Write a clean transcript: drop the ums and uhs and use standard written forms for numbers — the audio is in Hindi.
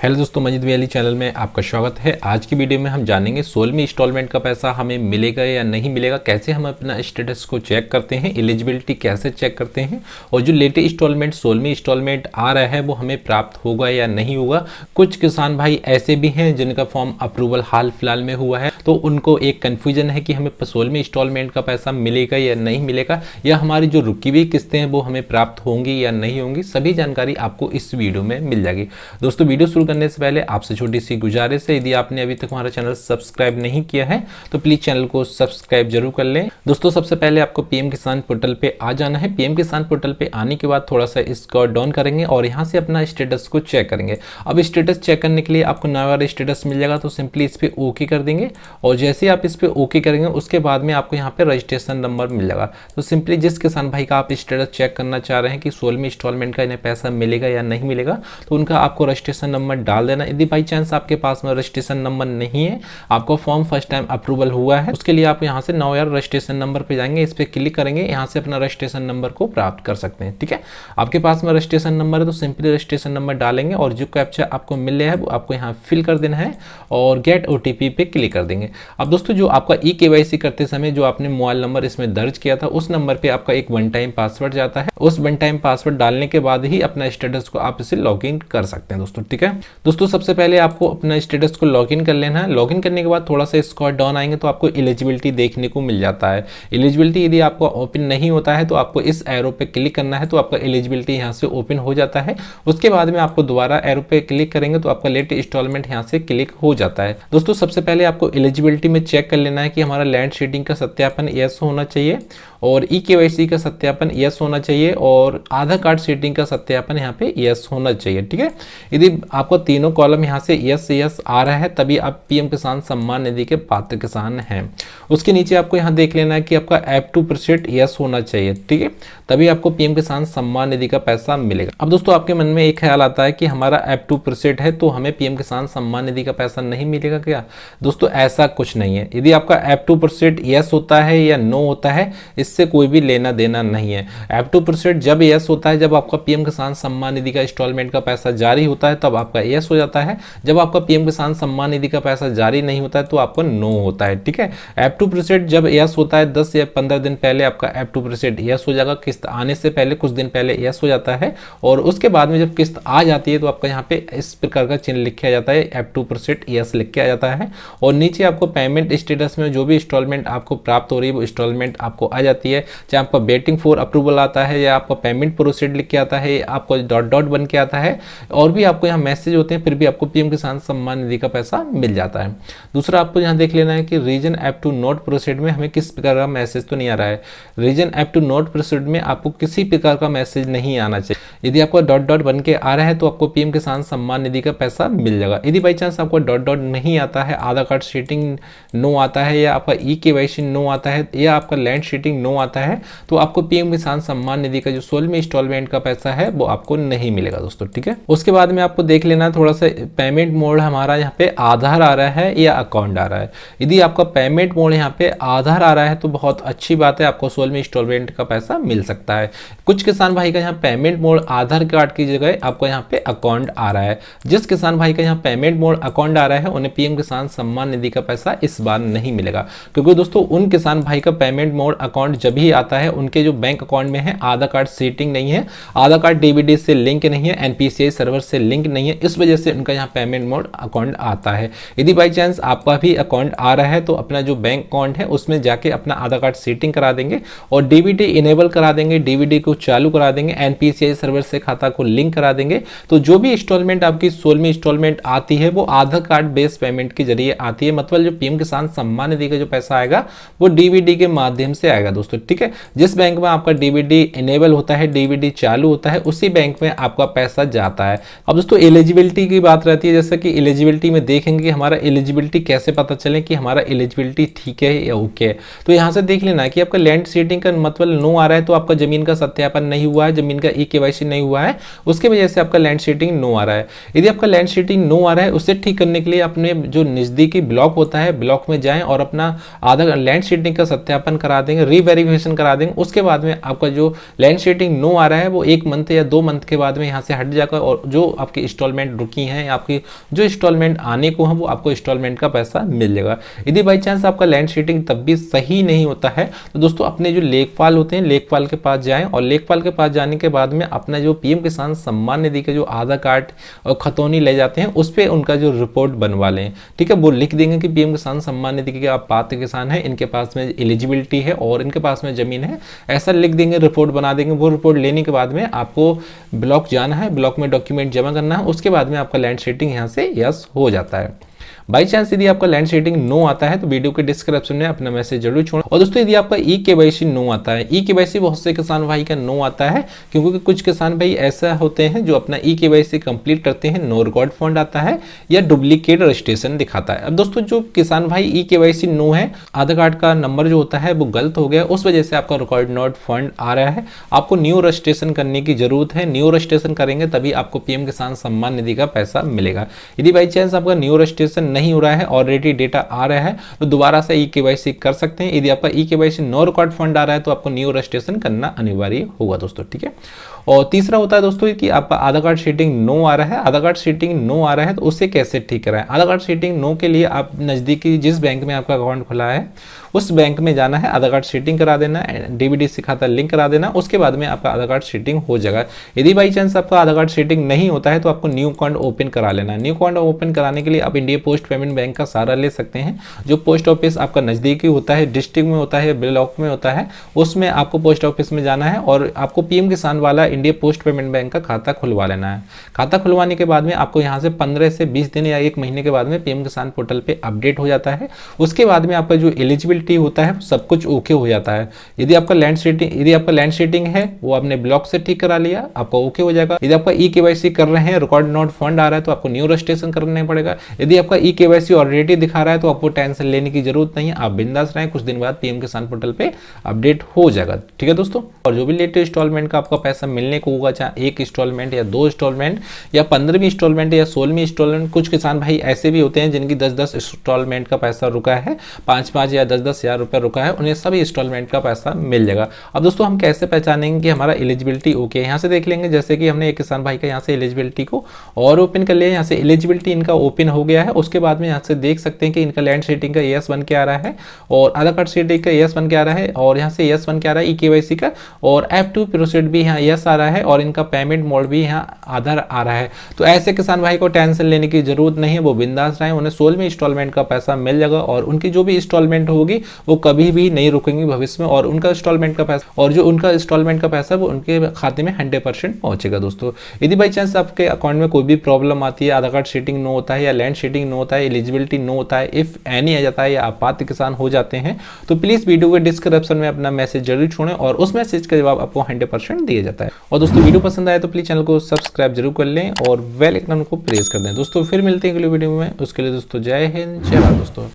हेलो दोस्तों, मजिद वैली चैनल में आपका स्वागत है। आज की वीडियो में हम जानेंगे 16वीं इंस्टॉलमेंट का पैसा हमें मिलेगा या नहीं मिलेगा, कैसे हम अपना स्टेटस को चेक करते हैं, एलिजिबिलिटी कैसे चेक करते हैं और जो लेटेस्ट इंस्टॉलमेंट 16वीं इंस्टॉलमेंट आ रहा है वो हमें प्राप्त होगा या नहीं होगा। कुछ किसान भाई ऐसे भी हैं जिनका फॉर्म अप्रूवल हाल फिलहाल में हुआ है, तो उनको एक कन्फ्यूजन है कि हमें 16वीं इंस्टॉलमेंट का पैसा मिलेगा या नहीं मिलेगा, या हमारी जो रुकी हुई किस्तें हैं वो हमें प्राप्त होंगी या नहीं होंगी। सभी जानकारी आपको इस वीडियो में मिल जाएगी। दोस्तों, वीडियो शुरू करने से पहले आपसे छोटी सी गुजारिश है, यदि आपने अभी तक हमारा चैनल सब्सक्राइब नहीं किया है तो प्लीज चैनल को सब्सक्राइब जरूर कर लें। दोस्तों, सबसे पहले आपको पीएम किसान पोर्टल पे आ जाना है। पीएम किसान पोर्टल पे आने के बाद थोड़ा सा स्क्रॉल डाउन करेंगे और यहाँ से अपना स्टेटस को चेक करेंगे। अब स्टेटस चेक करने के लिए आपको नया स्टेटस मिल जाएगा, तो सिंपली इस पर ओके कर देंगे और जैसे आप इस पर ओके करेंगे उसके बाद में आपको यहाँ पे रजिस्ट्रेशन नंबर मिल जाएगा। तो सिंपली जिस किसान भाई का आप स्टेटस चेक करना चाह रहे हैं कि 16वीं इंस्टॉलमेंट का इन्हें पैसा मिलेगा या नहीं मिलेगा, तो उनका आपको रजिस्ट्रेशन नंबर डाल देना। यदि बाई चांस आपके पास में रजिस्ट्रेशन नंबर नहीं है, आपका फॉर्म फर्स्ट टाइम अप्रूवल हुआ है, उसके लिए आप यहाँ से नो यार रजिस्ट्रेशन नंबर पे जाएंगे, इस पे क्लिक करेंगे, यहाँ से अपना रजिस्ट्रेशन नंबर को प्राप्त कर सकते हैं। ठीक है, आपके पास में रजिस्ट्रेशन नंबर है तो सिंपली रजिस्ट्रेशन नंबर डालेंगे और जो कैप्चा आपको मिल रहा है वो आपको यहाँ फिल कर देना है और गेट ओटीपी पे क्लिक कर देंगे। अब दोस्तों, जो आपका ई-केवाईसी करते समय जो आपने मोबाइल नंबर इसमें दर्ज किया था उस नंबर पे आपका एक वन टाइम पासवर्ड जाता है। उस वन टाइम पासवर्ड डालने के बाद ही अपना स्टेटस को आप इसे लॉग इन कर सकते हैं दोस्तों। ठीक है दोस्तों, सबसे पहले आपको अपना स्टेटस को लॉगिन कर लेना है। लॉगिन करने के बाद थोड़ा सा स्क्रॉल डाउन आएंगे तो आपको एलिजिबिलिटी देखने को मिल जाता है। एलिजिबिलिटी यदि आपको ओपन नहीं होता है तो आपको इस एरो पे क्लिक करना है, तो आपका एलिजिबिलिटी यहाँ से ओपन हो जाता है। उसके बाद में आपको दोबारा एरो पे क्लिक करेंगे तो आपका लेटेस्ट इंस्टॉलमेंट यहाँ से क्लिक हो जाता है। दोस्तों, सबसे पहले आपको एलिजिबिलिटी में चेक कर लेना है कि हमारा लैंड शेडिंग का सत्यापन यस होना चाहिए और ई-केवाईसी का सत्यापन यस होना चाहिए और आधार कार्ड सेटिंग का सत्यापन यहाँ पे यस होना चाहिए। ठीक है, यदि आपको तीनों कॉलम यहाँ से यस यस आ रहा है तभी आप पीएम किसान सम्मान निधि के पात्र किसान हैं। उसके नीचे आपको यहाँ देख लेना है कि आपका ऐप टू % यस होना चाहिए। ठीक है, तभी आपको पीएम किसान सम्मान निधि का पैसा मिलेगा। अब दोस्तों, आपके मन में एक ख्याल आता है कि हमारा ऐप टू % है तो हमें पीएम किसान सम्मान निधि का पैसा नहीं मिलेगा क्या? दोस्तों, ऐसा कुछ नहीं है। यदि आपका ऐप टू % यस होता है या नो होता है, इससे कोई भी लेना देना नहीं है। ऐप टू % जब यस होता है, जब आपका पीएम किसान सम्मान निधि का इंस्टॉलमेंट का पैसा जारी होता है तब आपका यस हो जाता है। जब आपका पीएम किसान सम्मान निधि का पैसा जारी नहीं होता है तो आपका नो होता है। ठीक है, ऐप टू % जब यस होता है 10 या 15 दिन पहले आपका ऐप टू % यस हो जाएगा। किस्त आने से पहले कुछ दिन पहले यस हो जाता है और उसके बाद में जब किस्त आ जाती है तो आपका यहाँ पे इस प्रकार का चिन्ह लिखा जाता है, ऐप टू % यस लिख के आ जाता है और नीचे आपको पेमेंट स्टेटस में जो भी इंस्टॉलमेंट आपको प्राप्त हो रही है वो इंस्टॉलमेंट आपको आ जाती है। चाहे आपका वेटिंग फॉर अप्रूवल आता है या आपका पेमेंट प्रोसीड लिख के आता है, आपको डॉट डॉट बन के आता है और भी आपको यहाँ मैसेज होते हैं, फिर भी आपको पीएम किसान सम्मान निधि का पैसा मिल जाता है। दूसरा, आपको यहाँ देख लेना है कि reason up to not proceed में हमें किस प्रकार का मैसेज तो नहीं आ रहा है। Reason up to not proceed में आपको किसी प्रकार का मैसेज नहीं आना चाहिए। यदि आपको डॉट डॉट बन के आ रहा है तो आपको पीएम किसान सम्मान निधि का पैसा मिल जाएगा। यदि बाई चांस आपको डॉट डॉट नहीं आता है, आधार कार्ड सेटिंग नो आता है या आपका ई-केवाईसी नो आता है या आपका लैंड सेटिंग नो आता है, तो आपको पीएम किसान सम्मान निधि का जो 16वीं इंस्टॉलमेंट का पैसा है वो आपको नहीं मिलेगा दोस्तों। ठीक है, उसके बाद में आपको देख लेना थोड़ा सा पेमेंट मोड हमारा यहाँ पे आधार आ रहा है या अकाउंट आ रहा है। यदि आपका पेमेंट मोड यहाँ पे आधार आ रहा है तो बहुत अच्छी बात है, आपको 16वीं इंस्टॉलमेंट का पैसा मिल सकता है। कुछ किसान भाई का यहाँ पेमेंट मोड आधार कार्ड की जगह आपको यहाँ पे अकाउंट आ रहा है। जिस किसान भाई का यहाँ पेमेंट मोड अकाउंट आ रहा है उन्हें पीएम किसान सम्मान निधि का पैसा इस बार नहीं मिलेगा, क्योंकि दोस्तों उन किसान भाई का पेमेंट मोड अकाउंट जब ही आता है उनके जो बैंक अकाउंट में है आधार कार्ड सेटिंग नहीं है, आधार कार्ड डीबीडी से लिंक नहीं है, एनपीसीआई सर्वर से लिंक नहीं है, इस वजह से उनका यहाँ पेमेंट मोड अकाउंट आता है। यदि बाई चांस आपका भी अकाउंट आ रहा है तो अपना जो बैंक अकाउंट है उसमें जाके अपना आधार कार्ड सेटिंग करा देंगे और डीबीडी इनेबल करा देंगे, डीबीडी को चालू करा देंगे, एनपीसीआई सर्वर से खाता को लिंक करा देंगे। तो जो भी इंस्टॉलमेंट आपकी 16वीं इंस्टॉलमेंट आती है वो आधार कार्ड बेस्ड पेमेंट के जरिए आती है, मतलब जो पीएम किसान सम्मान निधि का जो पैसा आएगा वो डीबीडी के माध्यम से आएगा दोस्तों। ठीक है, जिस बैंक में आपका डीबीडी इनेबल होता है, डीबीडी चालू होता है, उसी बैंक में आपका पैसा जाता है। अब दोस्तों, एलिजिबिलिटी की बात रहती है, जैसे कि एलिजिबिलिटी में देखेंगे कि हमारा एलिजिबिलिटी कैसे पता चले कि हमारा एलिजिबिलिटी ठीक है या ओके है। तो यहाँ से देख लेना है कि आपका लैंड सेटिंग का मतलब नो आ रहा है तो आपका जमीन का सत्यापन नहीं हुआ है, जमीन का ई-केवाईसी नहीं हुआ है, उसके वजह से आपका लैंड सेटिंग नो आ रहा है। यदि आपका लैंड सेटिंग नो आ रहा है उसे ठीक करने के लिए अपने जो नजदीकी ब्लॉक होता है ब्लॉक में जाएं और अपना आधार लैंड सेटिंग का सत्यापन करा देंगे, रीवेरिफिकेशन करा देंगे। उसके बाद में आपका जो लैंड सेटिंग नो आ रहा है वो 1 मंथ या 2 मंथ के बाद में यहाँ से हट जाएगा और जो आपकी इंस्टॉलमेंट इंस्टॉलमेंट रुकी हैं, आपकी जो इंस्टॉलमेंट आने को है वो आपको इंस्टॉलमेंट का पैसा मिल जाएगा। यदि बाई चांस आपका लैंड शेडिंग तब भी सही नहीं होता है तो दोस्तों अपने जो लेखपाल होते हैं, लेखपाल के पास जाएं और लेखपाल के पास जाने के बाद में अपना जो पीएम किसान सम्मान निधि का जो आधार कार्ड और खतौनी ले जाते हैं उस पर उनका जो रिपोर्ट बनवा लें। ठीक है, वो लिख देंगे कि पीएम किसान सम्मान निधि के आप पात्र किसान हैं, इनके पास में एलिजिबिलिटी है और इनके पास में जमीन है, ऐसा लिख देंगे, रिपोर्ट बना देंगे। वो रिपोर्ट लेने के बाद में आपको ब्लॉक जाना है, ब्लॉक में डॉक्यूमेंट जमा करना है, उसके बाद में आपका लैंड शेडिंग यहाँ से यस हो जाता है। बाई चांस यदि आपका लैंड शेडिंग नो आता है तो वीडियो के डिस्क्रिप्शन में अपना मैसेज जरूर छोड़ें। और दोस्तों यदि आपका ई केवाईसी नो आता है, ई केवाईसी बहुत से किसान भाई का नो आता है क्योंकि कुछ किसान भाई ऐसा होते हैं जो अपना ई केवाईसी कंप्लीट करते हैं, नो रिकॉर्ड फंड आता है या डुप्लीकेट रजिस्ट्रेशन दिखाता है। अब दोस्तों जो किसान भाई ई केवाईसी नो है, आधार कार्ड का नंबर जो होता है वो गलत हो गया, उस वजह से आपका रिकॉर्ड नॉट फंड आ रहा है, आपको न्यू रजिस्ट्रेशन करने की जरूरत है। न्यू रजिस्ट्रेशन करेंगे तभी आपको पीएम किसान सम्मान निधि का पैसा मिलेगा। यदि बाई चांस आपका न्यू रजिस्ट्रेशन नहीं हो रहा है, ऑलरेडी डेटा आ रहा है, तो दोबारा से ई केवाईसी कर सकते हैं। यदि आपका e KYC no record found आ रहा है तो आपको न्यू रजिस्ट्रेशन करना अनिवार्य होगा दोस्तों। ठीक है, और तीसरा होता है दोस्तों कि आपका आधार कार्ड शेडिंग नो आ रहा है। आधार कार्ड शेडिंग नो आ रहा है तो उसे कैसे ठीक कराएं। आधार कार्ड शेडिंग नो के लिए आप नजदीकी जिस बैंक में आपका अकाउंट खुला है उस बैंक में जाना है, आधार कार्ड शेडिंग करा देना, डीबीडी खाता लिंक करा देना, उसके बाद में आपका आधार कार्ड शेडिंग हो जाएगा। यदि बाई चांस आपका आधार कार्ड शेडिंग नहीं होता है तो आपको न्यू अकाउंट ओपन करा लेना है। न्यू अकाउंट ओपन कराने के लिए आप इंडिया पोस्ट पेमेंट बैंक का सहारा ले सकते हैं। जो पोस्ट ऑफिस आपका नजदीकी होता है, डिस्ट्रिक्ट में होता है, ब्लॉक में होता है, उसमें आपको पोस्ट ऑफिस में जाना है और आपको पीएम किसान वाला इंडिया पोस्ट पेमेंट बैंक का खाता खुलवा लेना है। खाता खुलवाने के बाद में आपको यहाँ से 15 से 20 दिन या 1 महीने के बाद में पीएम किसान पोर्टल पे अपडेट हो जाता है। उसके बाद में आपका जो एलिजिबिलिटी होता है सब कुछ ओके हो जाता है। यदि आपका लैंड शेडिंग है वो आपने ब्लॉक से ठीक करा लिया, आपका ओके हो जाएगा। यदि आपका ई केवाईसी कर रहे हैं, रिकॉर्ड नॉट फंड आ रहा है तो आपको न्यू रजिस्ट्रेशन करना पड़ेगा। यदि आपका ई केवाईसी ऑलरेडी दिखा रहा है तो आपको टेंशन लेने की जरूरत नहीं है, आप बिंदास रहें, कुछ दिन बाद पीएम किसान पोर्टल पे अपडेट हो जाएगा। ठीक है दोस्तों, और जो भी लेटेस्ट इंस्टॉलमेंट का आपका पैसा मिलने को होगा, चाहे 1 इंस्टॉलमेंट या 2 इंस्टॉलमेंट या 15वीं इंस्टॉलमेंट या 16वीं इंस्टॉलमेंट, कुछ किसान भाई ऐसे भी होते हैं जिनकी 10-10 इंस्टॉलमेंट का पैसा रुका है, 5-5 या 10-10 हज़ार रुपये रुका है, उन्हें सभी इंस्टॉलमेंट का पैसा मिल जाएगा। अब दोस्तों हम कैसे पहचानेंगे कि हमारा एलिजिबिलिटी ओके है, यहाँ से देख लेंगे। जैसे कि हमने एक किसान भाई का यहाँ से एलिजिबिलिटी को और ओपन कर लिया, यहाँ से एलिजिबिलिटी इनका ओपन हो गया है। उसके बाद में यहाँ से देख सकते हैं कि इनका लैंड शेडिंग का यस बन के आ रहा है और आधार कार्ड शेडिंग का यस बन के आ रहा है और यहाँ से यस बन के आ रहा है ई केवाईसी का, और F2 प्रोसीड भी यहाँ यस आ रहा है और इनका पेमेंट मोड भी यहाँ आधार आ रहा है। तो ऐसे किसान भाई को टेंशन लेने की जरूरत नहीं है, वो बिंदास रहें, उन्हें 16वीं इंस्टॉलमेंट का पैसा मिल जाएगा और उनकी जो भी इंस्टॉलमेंट होगी वो कभी भी नहीं रुकेंगी भविष्य में, और उनका इंस्टॉलमेंट का पैसा वो उनके खाते में 100% पहुंचेगा दोस्तों। यदि बाई चांस आपके अकाउंट में कोई भी प्रॉब्लम आती है, आधार कार्ड शेडिंग नो होता है या लैंड शेडिंग नो होता है, एलिजिबिलिटी नो होता है, इफ एनी आ जाता है या आप पात्र किसान हो जाते हैं, तो प्लीज वीडियो के डिस्क्रिप्शन में अपना मैसेज जरूर छोड़ें और उस मैसेज का जवाब आपको 100% दिया जाता है। और दोस्तों वीडियो पसंद आए तो प्लीज चैनल को सब्सक्राइब जरूर कर लें और बेल आइकन को प्रेस कर दें। दोस्तों फिर मिलते हैं अगले वीडियो में, उसके लिए दोस्तों जय हिंद, जय भारत दोस्तों।